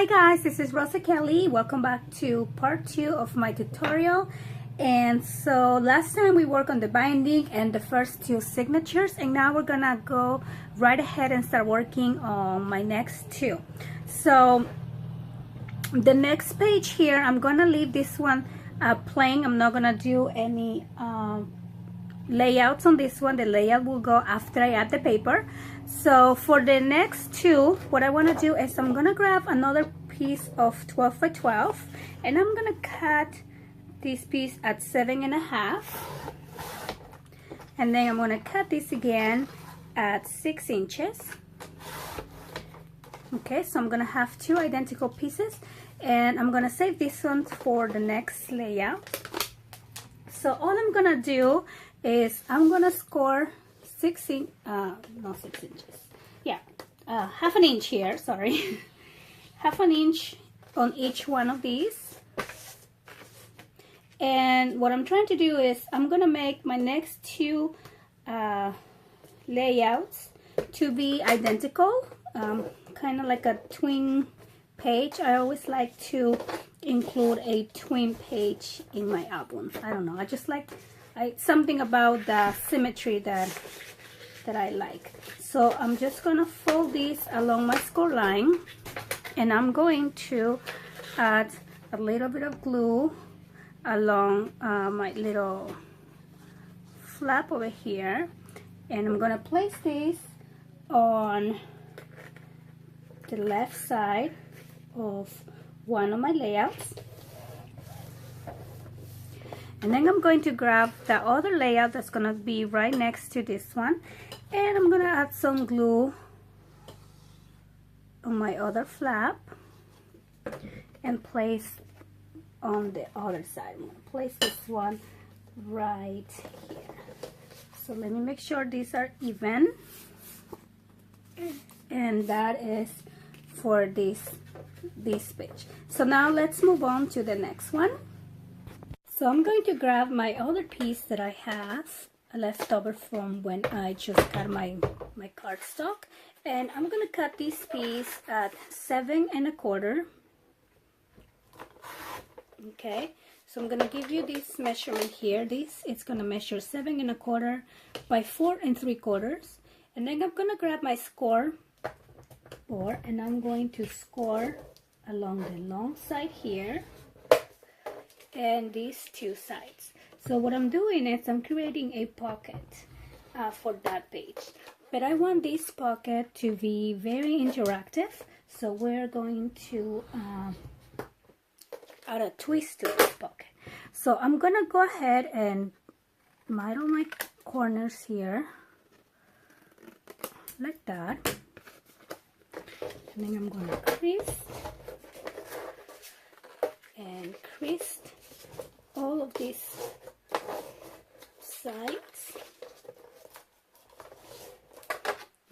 Hi guys, this is Rosa Kelly. Welcome back to part 2 of my tutorial. And so last time we worked on the binding and the first 2 signatures, and now we're gonna go right ahead and start working on my next 2. So the next page here, I'm gonna leave this one plain. I'm not gonna do any layouts on this one. The layout will go after I add the paper. So for the next 2, what I want to do is I'm gonna grab another piece of 12 by 12 and I'm gonna cut this piece at 7.5, and then I'm gonna cut this again at 6 inches. Okay, so I'm gonna have 2 identical pieces, and I'm gonna save this one for the next layout. So all I'm gonna do is I'm gonna score not 6 inches, yeah, half an inch here, sorry. Half an inch on each one of these. And what I'm trying to do is I'm gonna make my next 2 layouts to be identical, kind of like a twin page. I always like to include a twin page in my album. I don't know, I just like something about the symmetry that I like. So I'm just gonna fold this along my score line, and I'm going to add a little bit of glue along my little flap over here, and I'm gonna place this on the left side of one of my layouts. And then I'm going to grab the other layout that's gonna be right next to this one, and I'm gonna add some glue on my other flap and place on the other side. I'm gonna place this one right here. So let me make sure these are even, and that is for this page. So now let's move on to the next one. So I'm going to grab my other piece that I have left over from when I just cut my cardstock, and I'm gonna cut this piece at 7.25. Okay, so I'm gonna give you this measurement here. It's gonna measure 7.25 by 4.75, and then I'm gonna grab my score board and I'm going to score along the long side here and these 2 sides. So what I'm doing is I'm creating a pocket for that page, but I want this pocket to be very interactive, so we're going to add a twist to this pocket. So I'm gonna go ahead and mittle my corners here like that, and then I'm gonna crease and crease all of these sides.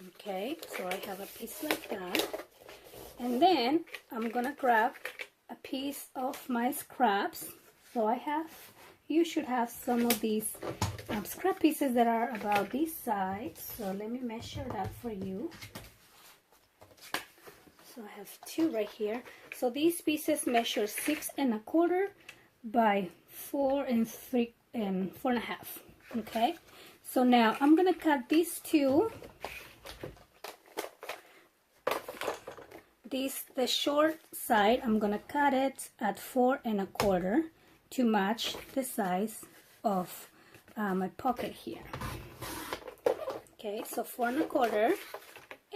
Okay, so I have a piece like that, and then I'm gonna grab a piece of my scraps. So you should have some of these scrap pieces that are about this size. So let me measure that for you. So I have 2 right here. So these pieces measure 6.25 by 4.5. Okay, so now I'm gonna cut these 2. The short side, I'm gonna cut it at 4.25 to match the size of my pocket here. Okay, so 4.25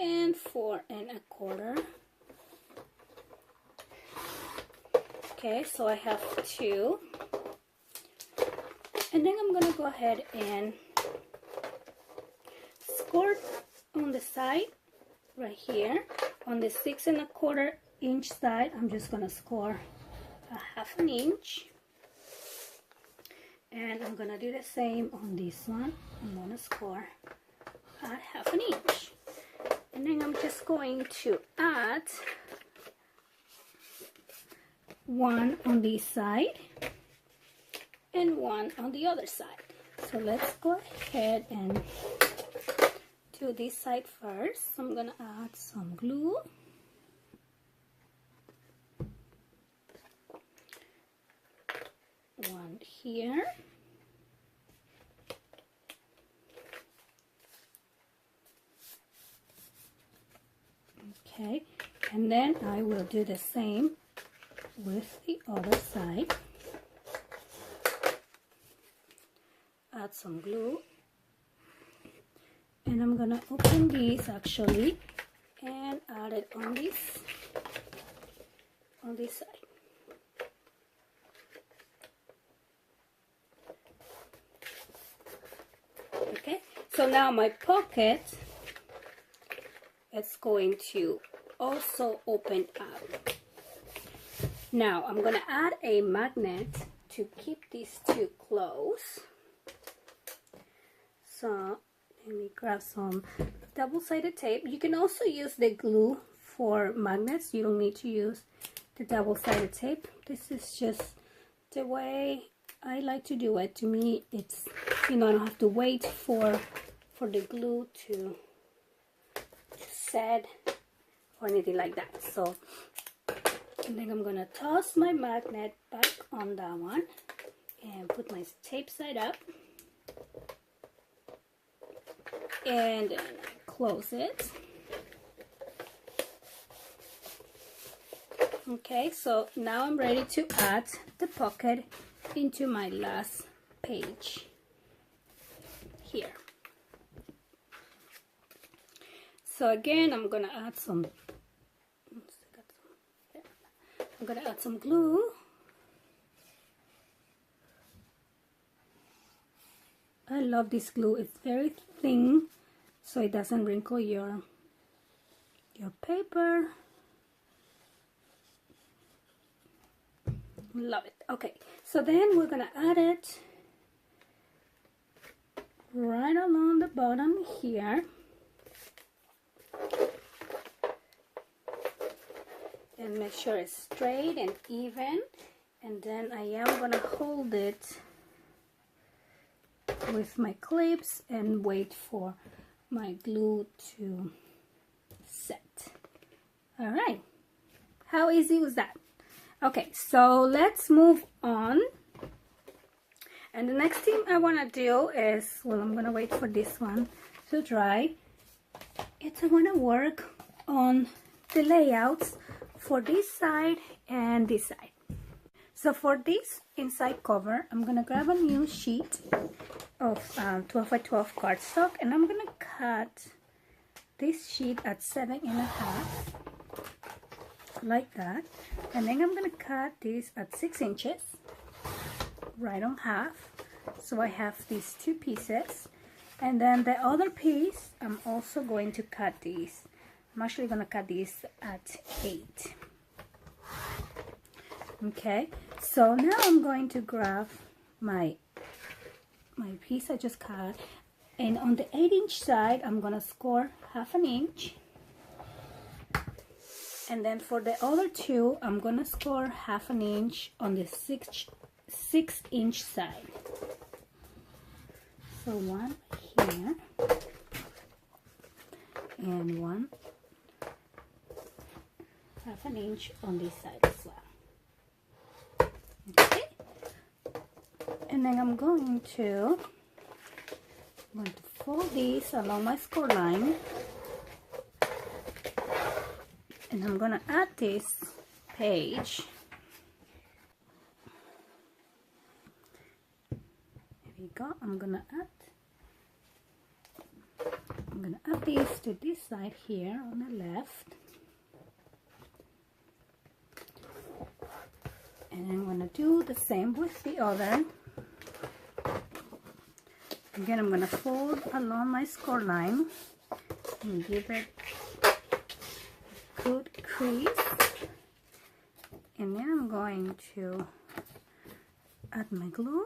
and 4.25. Okay, so I have 2, and then I'm gonna go ahead and score on the side right here. On the 6.25 inch side, I'm just gonna score a half an inch, and I'm gonna do the same on this one. I'm gonna score a half an inch, and then I'm just going to add 1 on this side and 1 on the other side. So let's go ahead and do this side first. So I'm gonna add some glue here. Okay, and then I will do the same with the other side. Add some glue, and I'm gonna open these actually and add it on this side. Okay, so now my pocket, it's going to also open up. Now I'm gonna add a magnet to keep these two closed. So let me grab some double-sided tape. You can also use the glue for magnets. You don't need to use the double-sided tape. This is just the way I like to do it. To me, it's, you know, I don't have to wait for the glue to set or anything like that. So, and then I'm gonna toss my magnet back on that one and put my tape side up, and then I close it. Okay, so now I'm ready to add the pocket into my last page here. So again, I'm gonna add some glue. I love this glue. It's very thin, so it doesn't wrinkle your paper. Love it. Okay, so then we're gonna add it right along the bottom here. And make sure it's straight and even, and then I am gonna hold it with my clips and wait for my glue to set. All right, how easy was that? Okay, so let's move on. And the next thing I want to do is, well, I'm gonna wait for this one to dry. I want to work on the layouts for this side and this side. So for this inside cover, I'm gonna grab a new sheet of 12 by 12 cardstock, and I'm gonna cut this sheet at 7.5, like that. And then I'm gonna cut this at 6 inches, right on half. So I have these two pieces, and then the other piece, I'm also going to cut these. I'm actually gonna cut these at 8. Okay, so now I'm going to grab my piece I just cut, and on the 8-inch side I'm gonna score 1/2 inch, and then for the other two I'm gonna score 1/2 inch on the 6-inch side. So one here and one 1/2 inch on this side as well. Okay, and then I'm going to fold these along my score line, and I'm gonna add this page. There we go. I'm gonna add this to this side here on the left, and I'm gonna do the same with the other. Again, I'm gonna fold along my score line and give it a good crease, and then I'm going to add my glue.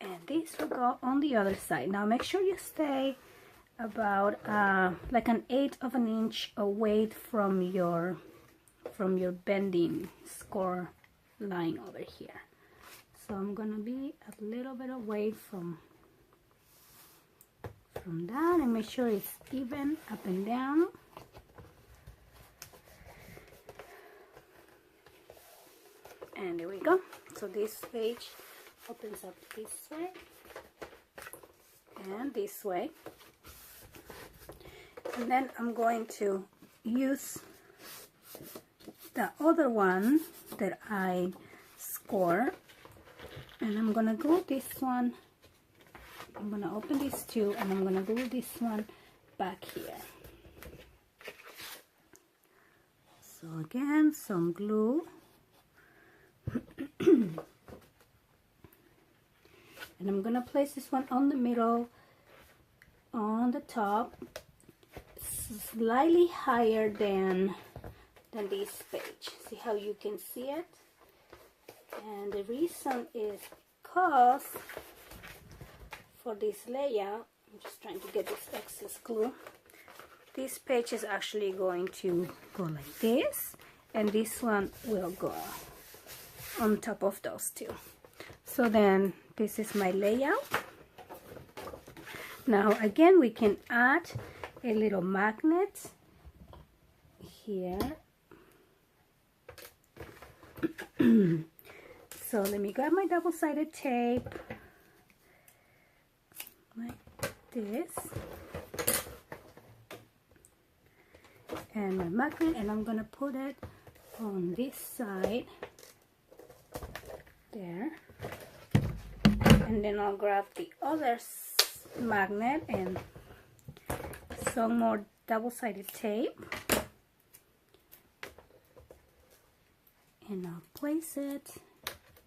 And this will go on the other side. Now make sure you stay about like 1/8 of an inch away from your bending score line over here. So I'm gonna be a little bit away from that, and make sure it's even up and down. So this page opens up this way and this way, and then I'm going to use the other one that I score, and I'm gonna glue this one. I'm gonna open these two and I'm gonna glue this one back here. So again, some glue. And I'm gonna place this one on the middle, on the top, slightly higher than this page. See how you can see it? And the reason is because for this layout, I'm just trying to get this excess glue. This page is actually going to go like this, and this one will go on top of those two. So then this is my layout. Now again, we can add a little magnet here. So let me grab my double-sided tape like this and my magnet, and I'm gonna put it on this side there, and then I'll grab the other magnet and some more double-sided tape, and I'll place it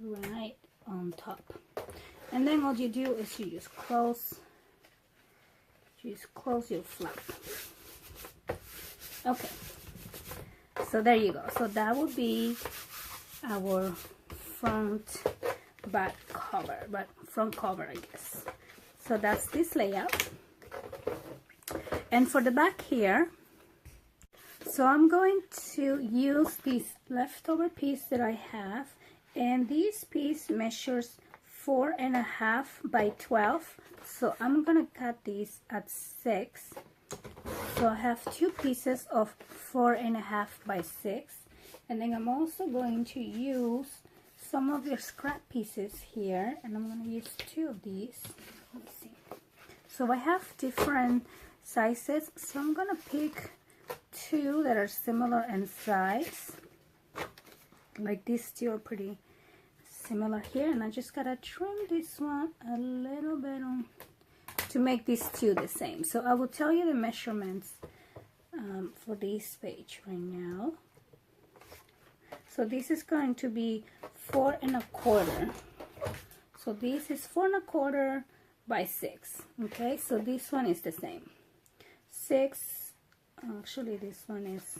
right on top. And then all you do is you just close your flap. Okay, so there you go. So that would be our front cover, I guess. So that's this layout. And for the back here, so I'm going to use this leftover piece that I have, and this piece measures 4.5 by 12. So I'm gonna cut these at 6. So I have two pieces of 4.5 by 6, and then I'm also going to use some of your scrap pieces here, and I'm going to use two of these. Let's see. So I have different sizes, so I'm going to pick two that are similar in size. Like these two are pretty similar here, and I just gotta trim this one a little bit on to make these two the same. So I will tell you the measurements for this page right now. So this is going to be 4.25. So this is 4.25 by 6. Okay, so this one is the same. 6. Actually, this one is.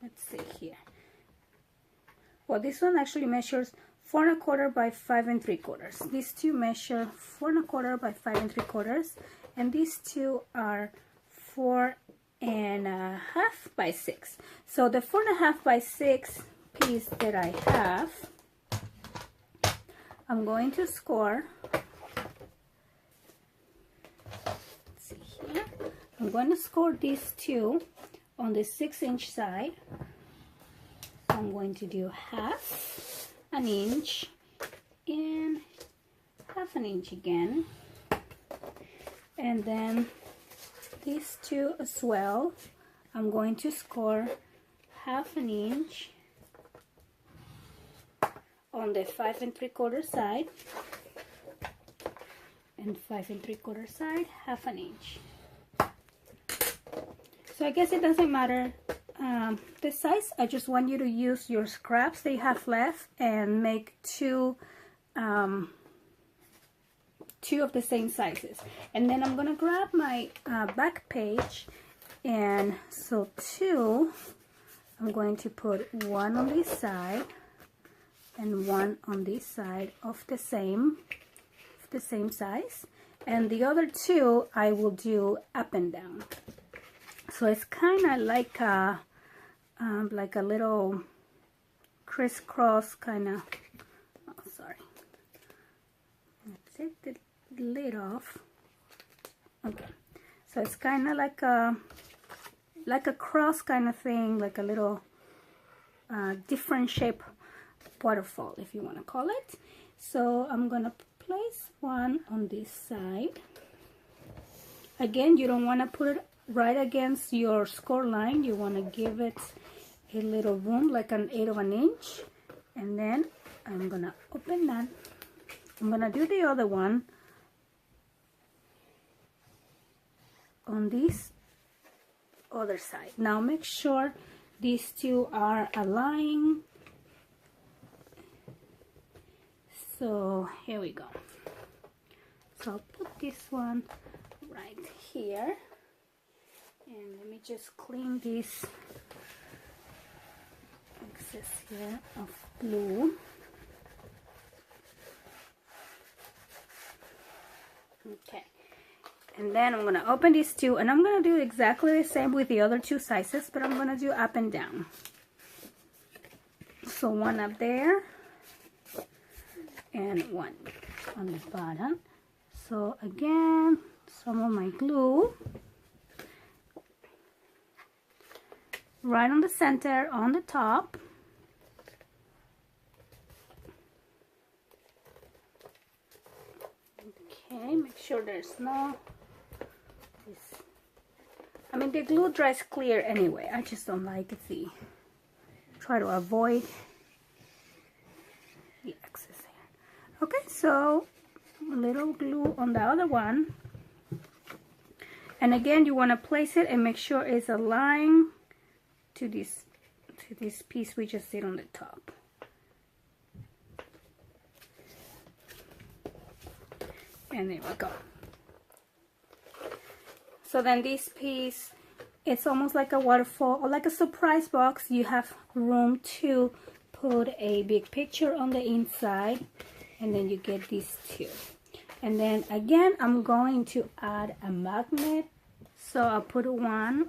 Let's see here. Well, this one actually measures 4.25 by 5 3/4. These two measure 4.25 by 5 3/4, and these two are 4.5 by 6. So the 4.5 by 6 piece that I have, I'm going to score. Let's see here. I'm going to score these two on the 6-inch side. I'm going to do 1/2 an inch and 1/2 an inch again, and then these two as well. I'm going to score 1/2 an inch on the 5 3/4 side, and 5 3/4 side, 1/2 an inch. So I guess it doesn't matter the size. I just want you to use your scraps that you have left and make two of the same sizes. And then I'm gonna grab my back page, and so two, I'm going to put one on this side and one on this side of the same size, and the other two I will do up and down. So it's kind of like a little crisscross kind of. Oh, sorry. Let's take the lid off. Okay, so it's kind of like a cross kind of thing, like a little different shape waterfall, if you want to call it. So I'm gonna place one on this side. Again, you don't want to put it right against your score line. You want to give it a little room, like an 1/8 of an inch. And then I'm gonna open that. I'm gonna do the other one on this other side. Now make sure these two are aligned. So here we go. So I'll put this one right here, and let me just clean this excess here of glue. Okay, and then I'm gonna open these two, and I'm gonna do exactly the same with the other two sizes, but I'm gonna do up and down. So one up there and one on the bottom. So again, some of my glue right on the center on the top. Okay, make sure there's no this. I mean, the glue dries clear anyway. I just don't like the, try to avoid the excess here. Okay, so a little glue on the other one, and again you want to place it and make sure it's aligned to this piece we just did on the top. And there we go. So then this piece, it's almost like a waterfall or like a surprise box. You have room to put a big picture on the inside, and then you get these two. And then again, I'm going to add a magnet. So I'll put one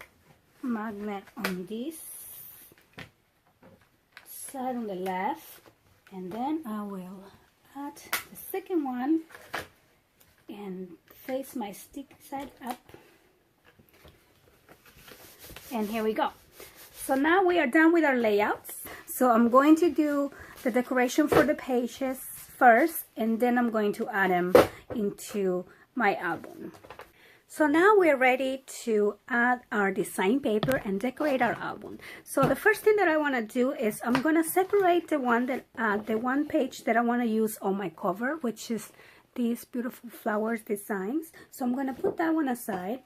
magnet on this side on the left, and then I will add the second one and face my stick side up. And here we go. So now we are done with our layouts. So I'm going to do the decoration for the pages first, and then I'm going to add them into my album. So now we're ready to add our design paper and decorate our album. So the first thing that I want to do is I'm going to separate the one page that I want to use on my cover, which is these beautiful flowers designs. So I'm going to put that one aside,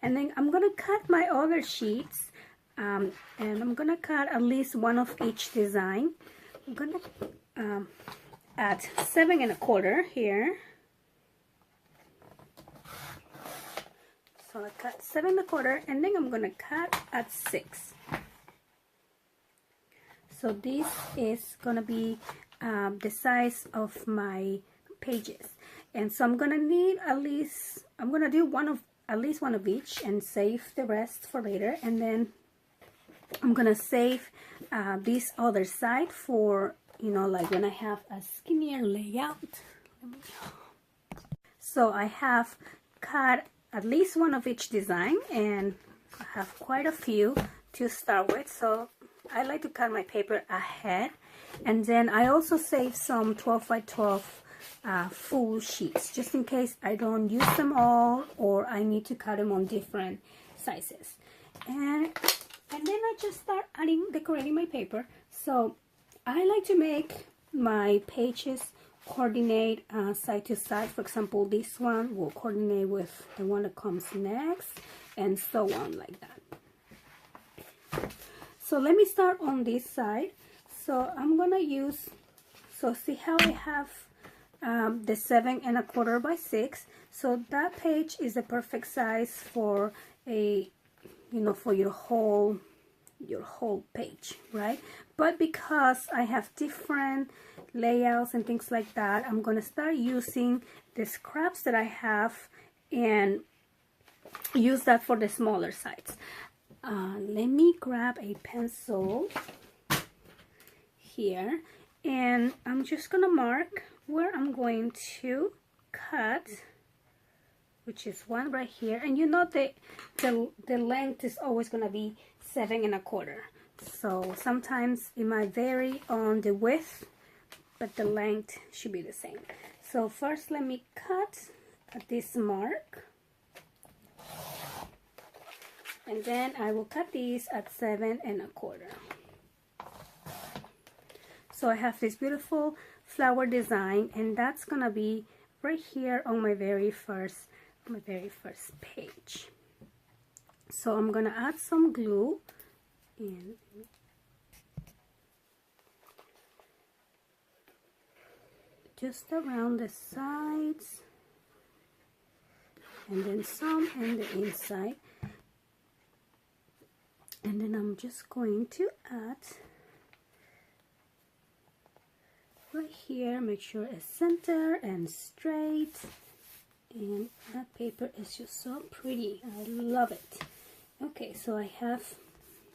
and then I'm going to cut my other sheets, and I'm going to cut at least one of each design. I'm going to add 7 1/4 here. So I cut 7 1/4, and then I'm going to cut at 6. So this is going to be the size of my pages. And so I'm going to need at least, I'm going to do at least one of each and save the rest for later. And then I'm going to save this other side for, you know, like when I have a skinnier layout. So I have cut at least one of each design, and I have quite a few to start with. So I like to cut my paper ahead, and then I also save some 12 by 12 full sheets just in case I don't use them all or I need to cut them on different sizes. And then I just start decorating my paper. So I like to make my pages coordinate side to side. For example, this one will coordinate with the one that comes next, and so on, like that. So let me start on this side. So I'm gonna use, so see how I have the 7 1/4 by 6. So that page is the perfect size for a, you know, for your whole page, right? But because I have different layouts and things like that, I'm gonna start using the scraps that I have and use that for the smaller size. Let me grab a pencil here, and I'm just gonna mark where I'm going to cut, which is one right here. And you know the length is always gonna be 7 1/4. So sometimes it might vary on the width but the length should be the same. So first let me cut at this mark, and then I will cut these at 7 1/4. So I have this beautiful flower design, and that's gonna be right here on my very first page. So I'm gonna add some glue and just around the sides, and then some in the inside, and then I'm just going to add right here, make sure it's center and straight, and that paper is just so pretty. I love it. Okay, so I have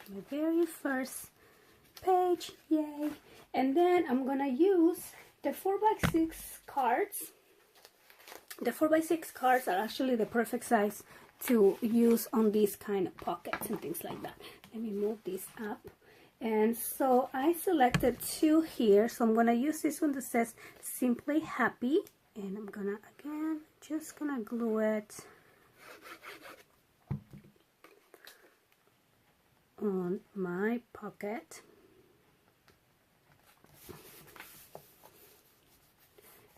my very first page, yay. And then I'm gonna use the 4x6 cards. The 4x6 cards are actually the perfect size to use on these kind of pockets and things like that. Let me move this up. And so I selected 2 here, so I'm gonna use this one that says Simply Happy, and I'm gonna again just gonna glue it on my pocket.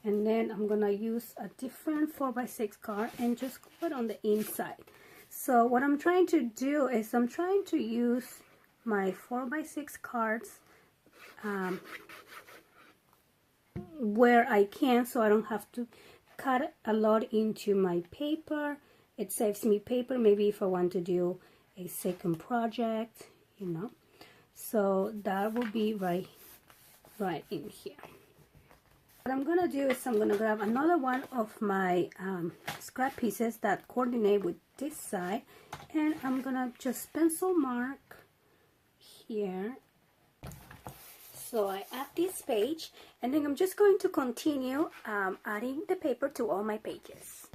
And then I'm gonna use a different 4x6 card and just glue it on the inside. So what I'm trying to do is I'm trying to use my 4x6 cards where I can, so I don't have to cut a lot into my paper. It saves me paper, maybe if I want to do a second project, you know. So that will be right in here. What I'm gonna do is I'm gonna grab another one of my scrap pieces that coordinate with this side, and I'm gonna just pencil mark here. So I add this page, and then I'm just going to continue adding the paper to all my pages.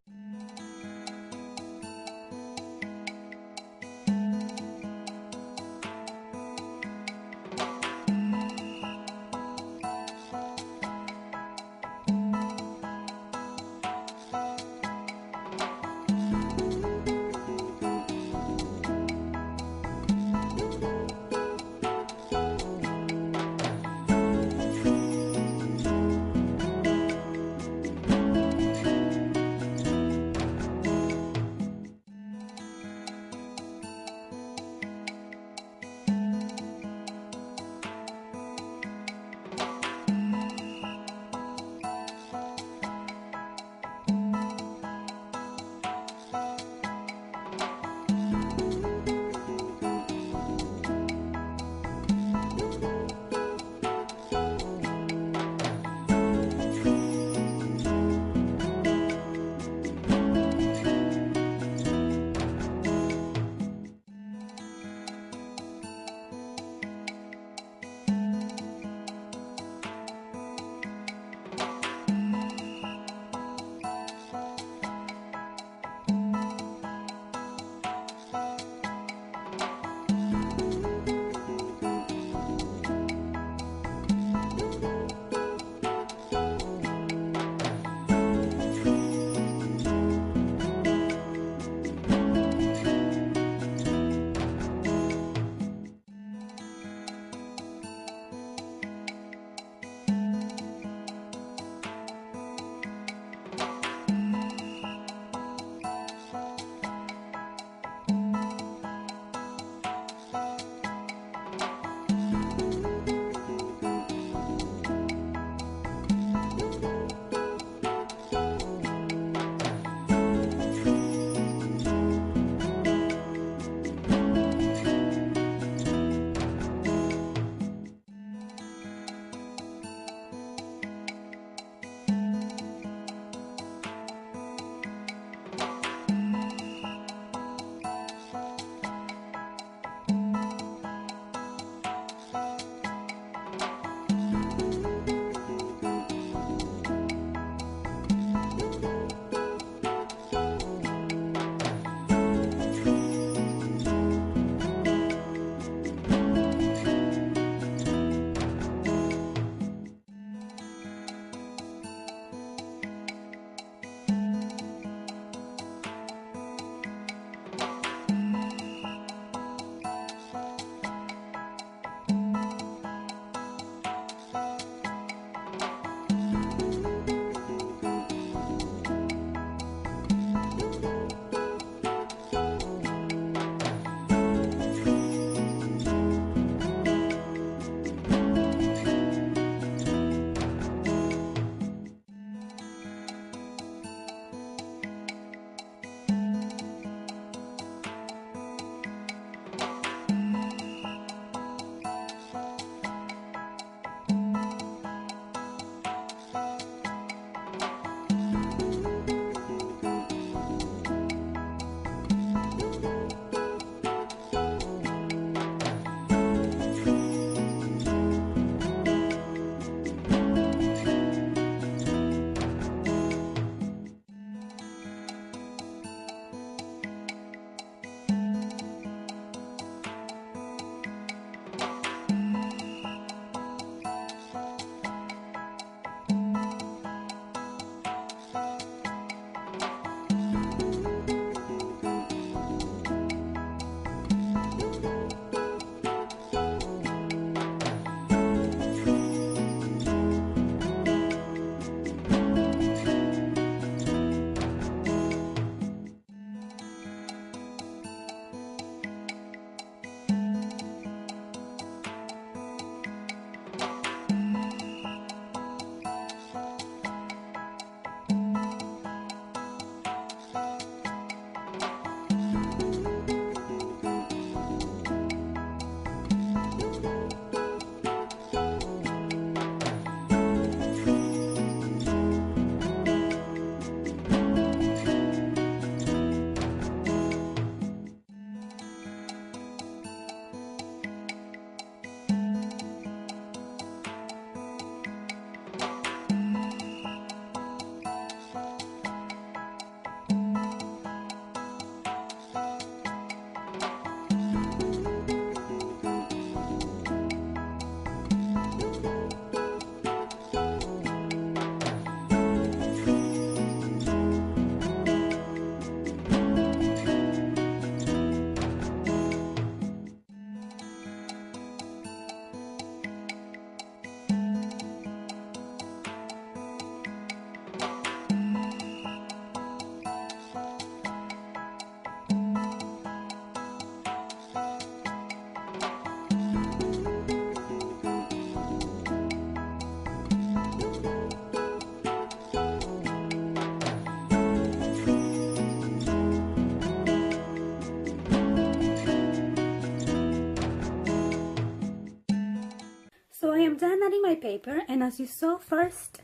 I'm adding my paper, and as you saw first,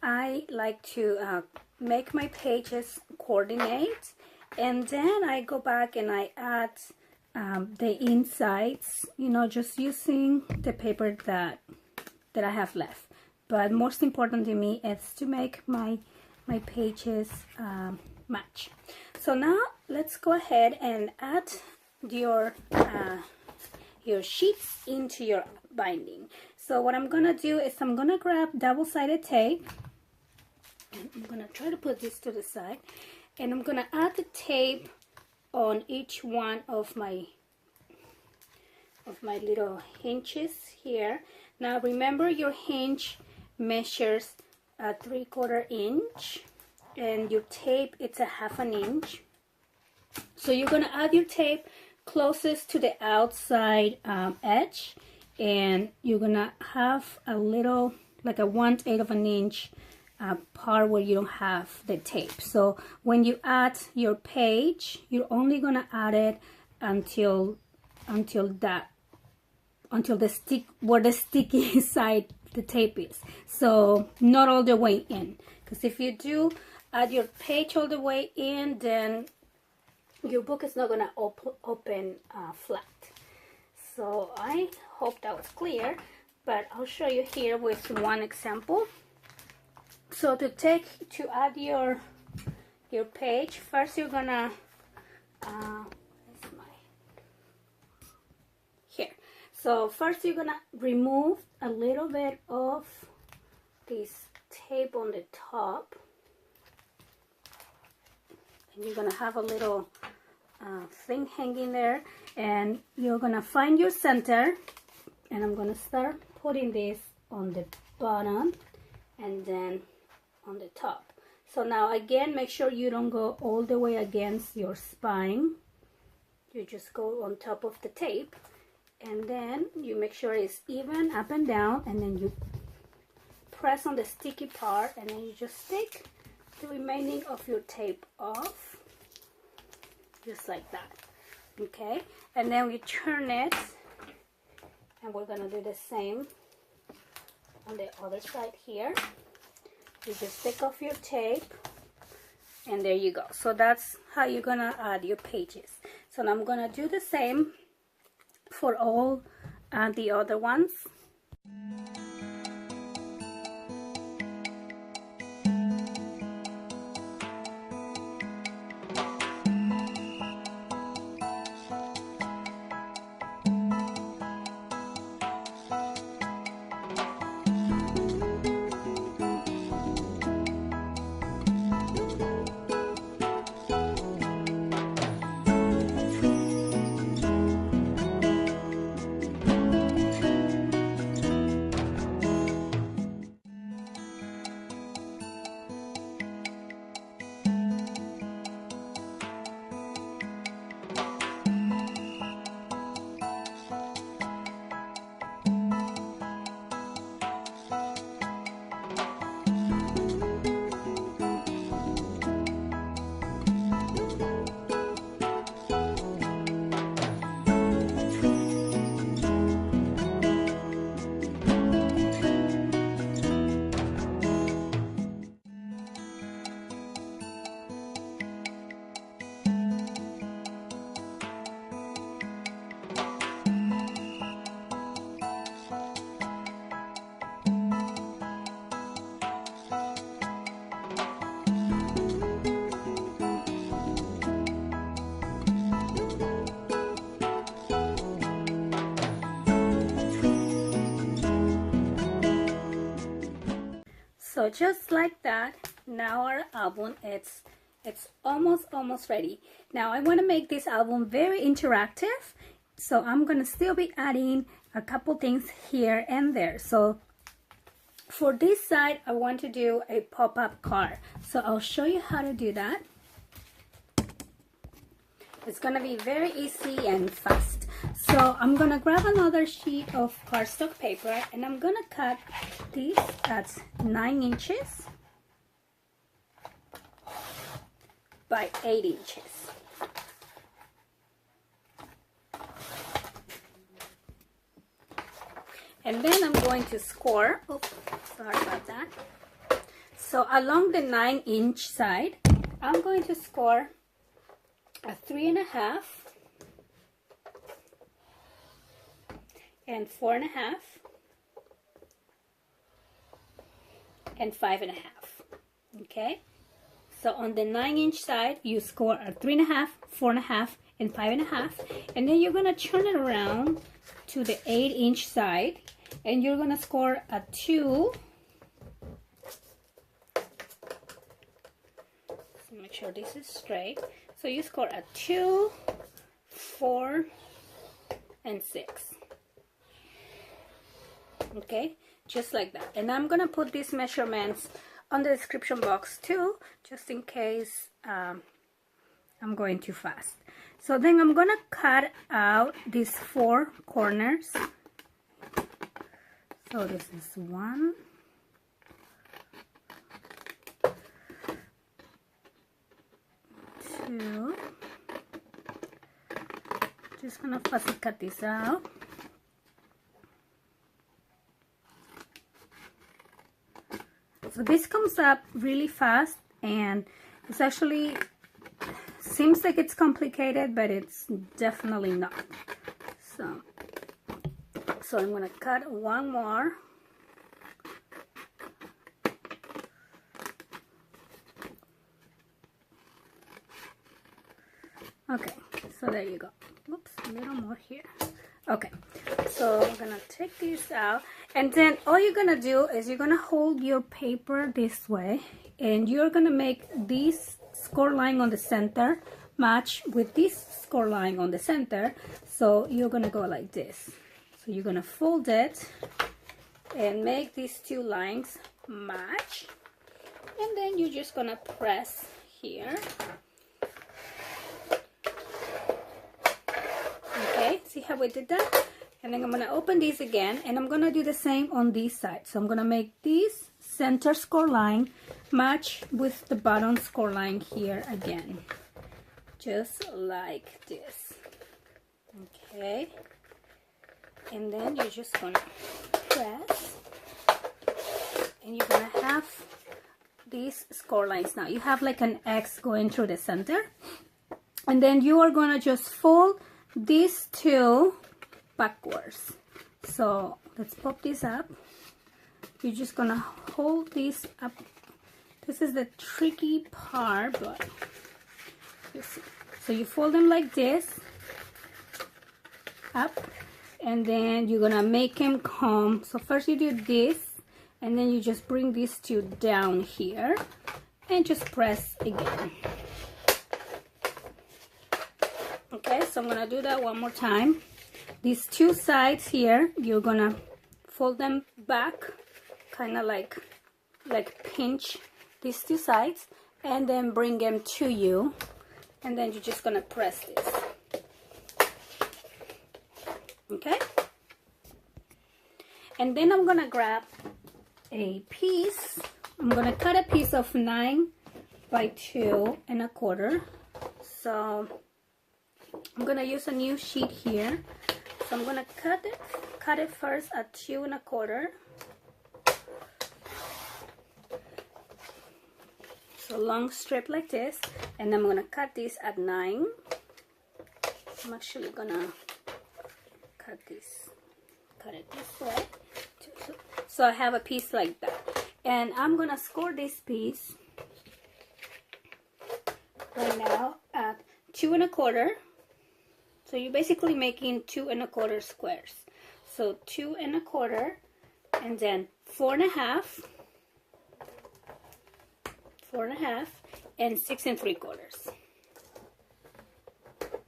I like to make my pages coordinate, and then I go back and I add the insides, you know, just using the paper that I have left. But most important to me is to make my pages match. So now let's go ahead and add your sheets into your binding. So what I'm gonna do is I'm gonna grab double-sided tape, and I'm gonna try to put this to the side, and I'm gonna add the tape on each one of my little hinges here. Now remember, your hinge measures a 3/4 inch, and your tape, it's a 1/2 inch. So you're gonna add your tape closest to the outside edge, and you're gonna have a little, like a 1/8 of an inch part where you don't have the tape. So when you add your page, you're only gonna add it until the stick, where the sticky side the tape is. So not all the way in, because if you do add your page all the way in, then your book is not gonna open flat. So I hope that was clear, but I'll show you here with one example. So to add your page, first you're gonna so first you're gonna remove a little bit of this tape on the top, and you're gonna have a little thing hanging there, and you're gonna find your center, and I'm gonna start putting this on the bottom and then on the top. So now again, make sure you don't go all the way against your spine. You just go on top of the tape, and then you make sure it's even up and down, and then you press on the sticky part, and then you just take the remaining of your tape off, just like that. Okay, and then we turn it, and we're gonna do the same on the other side here. You just take off your tape, and there you go. So that's how you're gonna add your pages. So now I'm gonna do the same for all the other ones. So just like that, now our album, it's almost ready. Now I want to make this album very interactive, so I'm gonna still be adding a couple things here and there. So for this side, I want to do a pop-up card, so I'll show you how to do that. It's gonna be very easy and fast. So I'm gonna grab another sheet of cardstock paper, and I'm gonna cut this at 9 inches by 8 inches. And then I'm going to score, oops, sorry about that. So along the 9-inch side, I'm going to score a 3.5 and 4.5 and 5.5. Okay, so on the 9-inch side you score a 3.5, 4.5 and 5.5, and then you're gonna turn it around to the 8-inch side and you're gonna score a 2. So make sure this is straight. So you score a 2, 4 and 6. Okay, just like that. And I'm gonna put these measurements on the description box too, just in case I'm going too fast. So then I'm gonna cut out these 4 corners. So this is 1, 2. Just gonna fussy cut this out. So this comes up really fast, and it's actually seems like it's complicated, but it's definitely not. So I'm gonna cut one more. Okay, so there you go. Oops, a little more here. Okay, so I'm gonna take this out, and then all you're gonna do is you're gonna hold your paper this way, and you're gonna make this score line on the center match with this score line on the center. So you're gonna go like this. So you're gonna fold it and make these 2 lines match, and then you're just gonna press here. Okay, see how we did that? And then I'm gonna open these again, and I'm gonna do the same on this side. So I'm gonna make this center score line match with the bottom score line here again, just like this. Okay, and then you're just gonna press, and you're gonna have these score lines. Now you have like an X going through the center, and then you are gonna just fold these 2 backwards. So let's pop this up. You're just gonna hold this up. This is the tricky part, but you see. So you fold them like this up, and then you're gonna make them come. So first you do this, and then you just bring these 2 down here and just press again. Okay, so I'm gonna do that one more time. These 2 sides here, you're gonna fold them back, kind of like pinch these 2 sides, and then bring them to you, and then you're just gonna press this. Okay, and then I'm gonna grab a piece. I'm gonna cut a piece of 9 by 2 1/4. So I'm gonna use a new sheet here. So I'm gonna cut it first at 2 1/4. So long strip like this, and I'm gonna cut this at 9. I'm actually gonna cut it this way. So I have a piece like that, and I'm gonna score this piece right now at 2 1/4. So you're basically making 2 1/4 squares. So 2 1/4, and then 4.5, 4.5, and 6 3/4.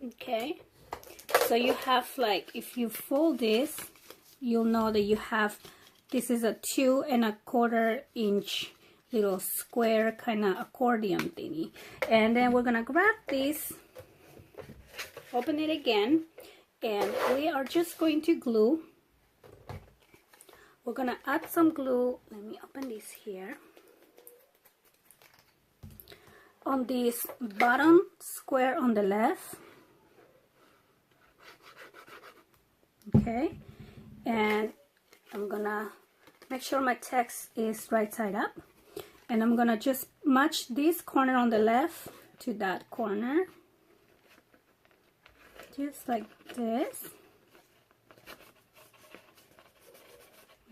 Okay, so you have, like, if you fold this, you'll know that you have, this is a 2 1/4 inch little square kind of accordion thingy. And then we're gonna grab this, open it again, and we are just going to glue. We're gonna add some glue. Let me open this here. On this bottom square on the left. Okay, and I'm gonna make sure my text is right side up, and I'm gonna just match this corner on the left to that corner, just like this.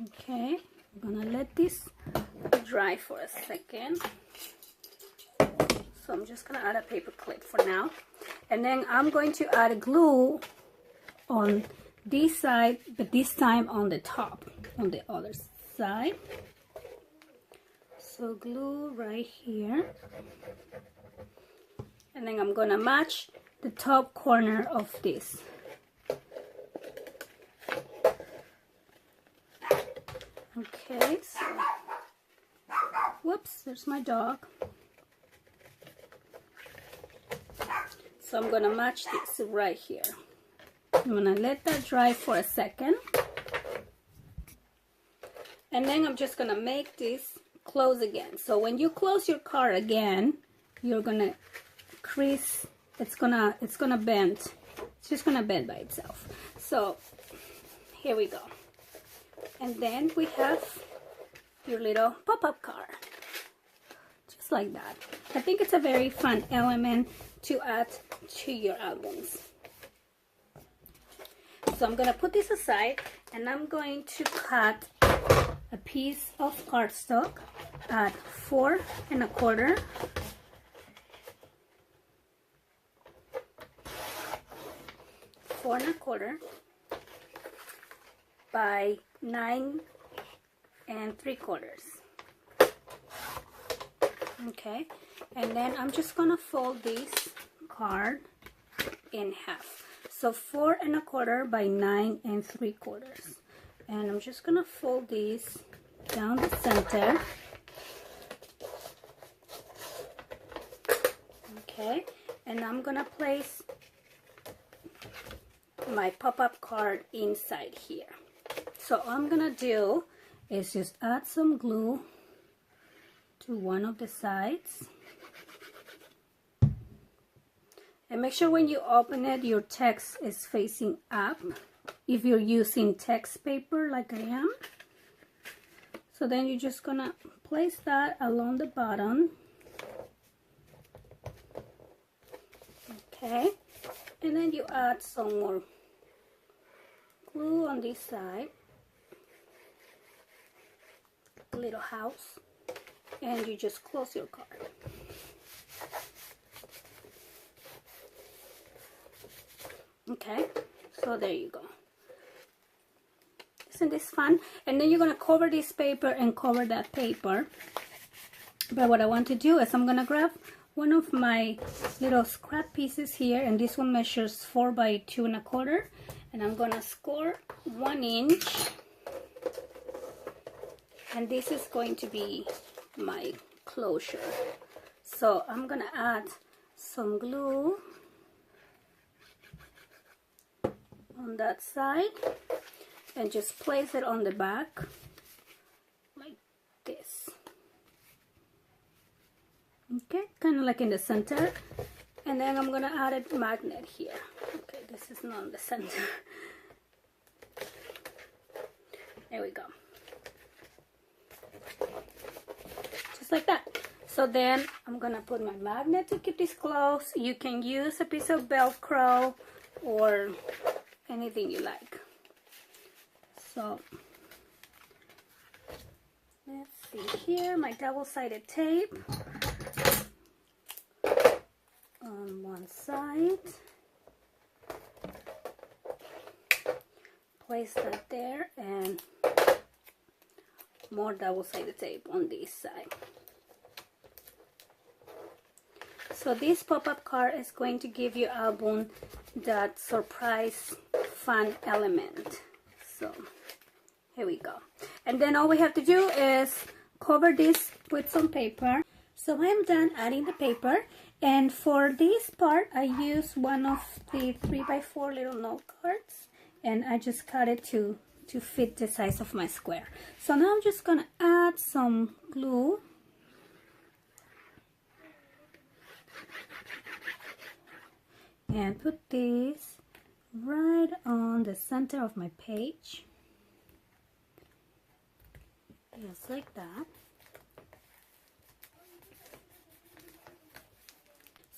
Okay, I'm gonna let this dry for a second. So I'm just gonna add a paper clip for now, and then I'm going to add glue on this side, but this time on the top, on the other side. So glue right here, and then I'm gonna match the top corner of this. Okay, so whoops, there's my dog. So I'm gonna match this right here. I'm gonna let that dry for a second, and then I'm just gonna make this close again. So when you close your card again, you're gonna crease. It's gonna bend. It's just gonna bend by itself. So here we go. And then we have your little pop-up card, just like that. I think it's a very fun element to add to your albums. So I'm gonna put this aside, and I'm going to cut a piece of cardstock at 4 1/4 by 9 3/4. Okay, and then I'm just gonna fold this card in half. So 4 1/4 by 9 3/4, and I'm just gonna fold these down the center. Okay, and I'm gonna place my pop-up card inside here. So all I'm gonna do is just add some glue to one of the sides, and make sure when you open it your text is facing up if you're using text paper like I am. So then you're just gonna place that along the bottom. Okay, and then you add some more glue on this side, a little house, and you just close your card. Okay, so there you go. Isn't this fun? And then you're gonna cover this paper and cover that paper. But what I want to do is I'm gonna grab one of my little scrap pieces here, and this one measures 4 by 2 1/4, and I'm gonna score 1 inch, and this is going to be my closure. So I'm gonna add some glue on that side and just place it on the back like this. Okay, kind of like in the center, and then I'm gonna add a magnet here. Okay, this is not in the center. There we go, just like that. So then I'm gonna put my magnet to keep this closed. You can use a piece of Velcro or anything you like. So let's see here, my double-sided tape on one side, place that there, and more double-sided tape on this side. So this pop-up card is going to give your album that surprise fun element. So here we go, and then all we have to do is cover this with some paper. So I'm done adding the paper, and for this part I use one of the 3x4 little note cards, and I just cut it to fit the size of my square. So now I'm just gonna add some glue and put this right on the center of my page. just like that.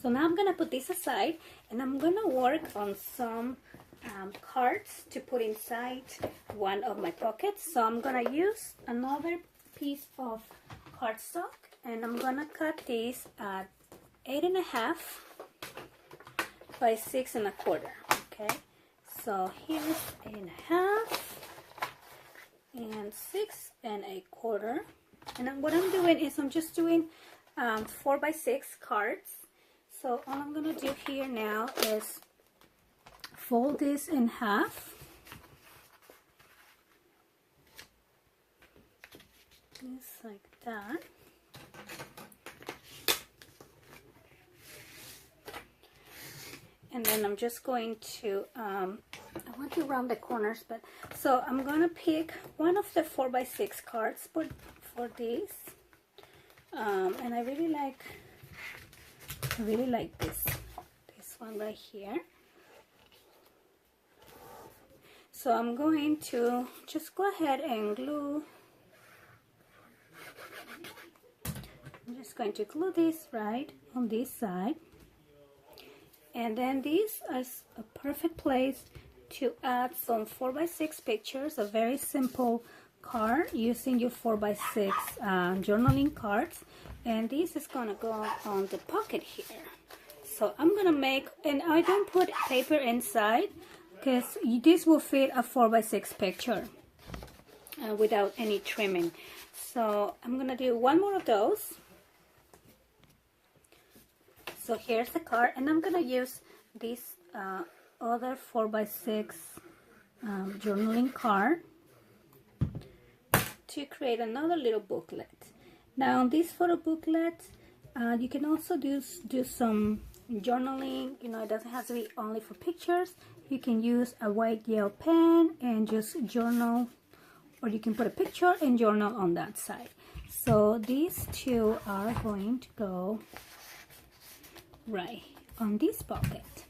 So now I'm gonna put this aside, and I'm gonna work on some cards to put inside one of my pockets. So I'm gonna use another piece of cardstock, and I'm gonna cut this at 8.5 by 6 1/4. Okay, so here's 8.5 and 6 1/4. And then what I'm doing is I'm just doing 4 by 6 cards. So all I'm gonna do here now is fold this in half. Just like that. And then I'm just going to, I want to round the corners, but, so I'm going to pick one of the 4 by 6 cards for this. And I really like this one right here. So I'm going to just go ahead and glue. I'm just going to glue this right on this side. And then this is a perfect place to add some 4 by 6 pictures, a very simple card using your 4 by 6 journaling cards. And this is gonna go on the pocket here. So I'm gonna make, and I don't put paper inside because this will fit a 4 by 6 picture without any trimming. So I'm gonna do one more of those. So here's the card, and I'm gonna use this other 4 by 6 journaling card to create another little booklet. Now on this photo booklet, you can also do some journaling. You know, it doesn't have to be only for pictures. You can use a white gel pen and just journal, or you can put a picture and journal on that side. So these two are going to go right on this pocket.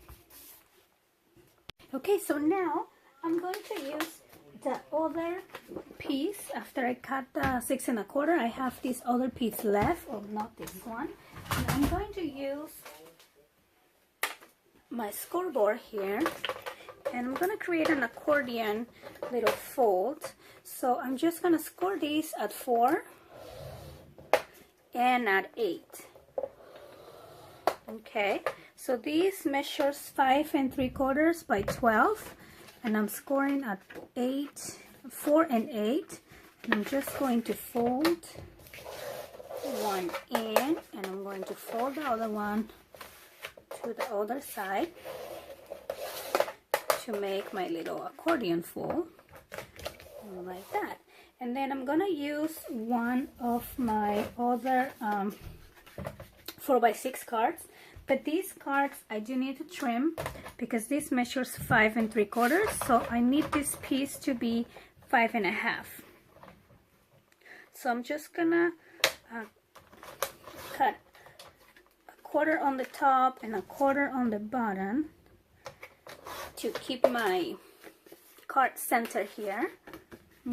Okay, so now I'm going to use the other piece. After I cut the 6 1/4, I have this other piece left, or not this one. And I'm going to use my scoreboard here, and I'm going to create an accordion little fold. So I'm just going to score these at 4 and at 8. Okay, so this measures 5 3/4 by 12, and I'm scoring at 4 and 8, and I'm just going to fold one in, and I'm going to fold the other one to the other side to make my little accordion fold like that. And then I'm gonna use one of my other 4 by 6 cards, but these cards I do need to trim because this measures 5 3/4, so I need this piece to be 5 1/2. So I'm just gonna cut 1/4 on the top and 1/4 on the bottom to keep my card center here.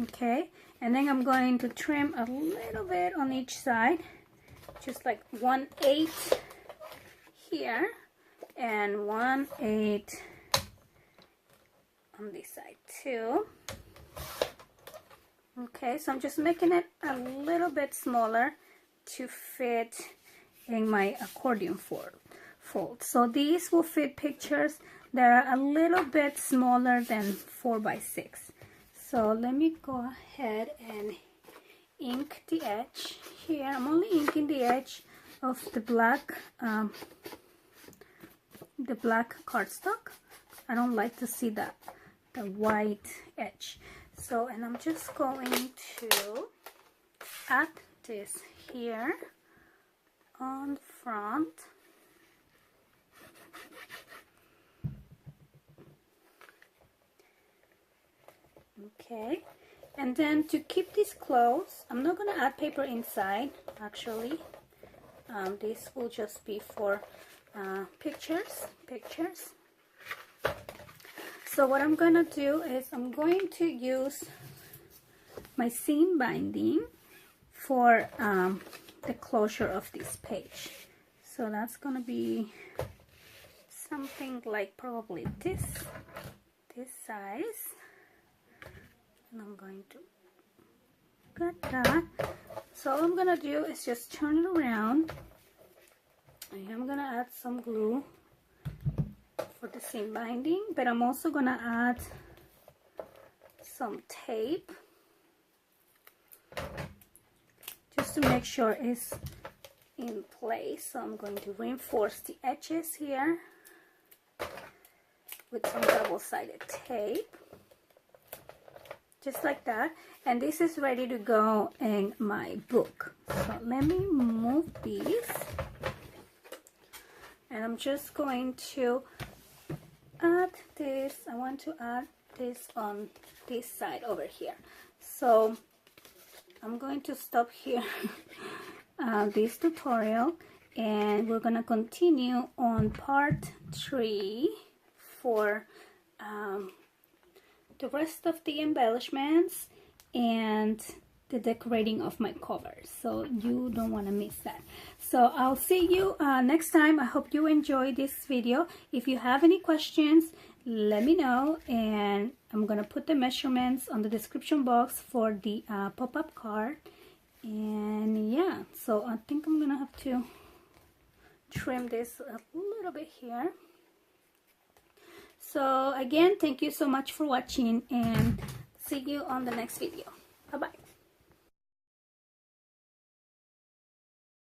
Okay, and then I'm going to trim a little bit on each side, just like 1/8 here and 1/8 on this side too. Okay, so I'm just making it a little bit smaller to fit in my accordion fold. So these will fit pictures that are a little bit smaller than 4 by 6. So let me go ahead and ink the edge here. I'm only inking the edge of the black cardstock. I don't like to see the white edge. So, and I'm just going to add this here on the front. Okay, and then to keep this closed, I'm not going to add paper inside actually. This will just be for pictures. So what I'm going to do is I'm going to use my seam binding. for the closure of this page. So that's gonna be something like probably this size, and I'm going to get that. So all I'm gonna do is just turn it around. I am gonna add some glue for the seam binding, but I'm also gonna add some tape just to make sure it's in place. So I'm going to reinforce the edges here with some double-sided tape, just like that. And this is ready to go in my book. So let me move these, and I'm just going to add this. I want to add this on this side over here. So I'm going to stop here this tutorial, and we're gonna continue on part 3 for the rest of the embellishments and the decorating of my covers. So you don't want to miss that. So I'll see you next time. I hope you enjoyed this video. If you have any questions, let me know, and I'm gonna put the measurements on the description box for the pop-up card. And yeah, so I think I'm gonna have to trim this a little bit here. So again, thank you so much for watching, and see you on the next video.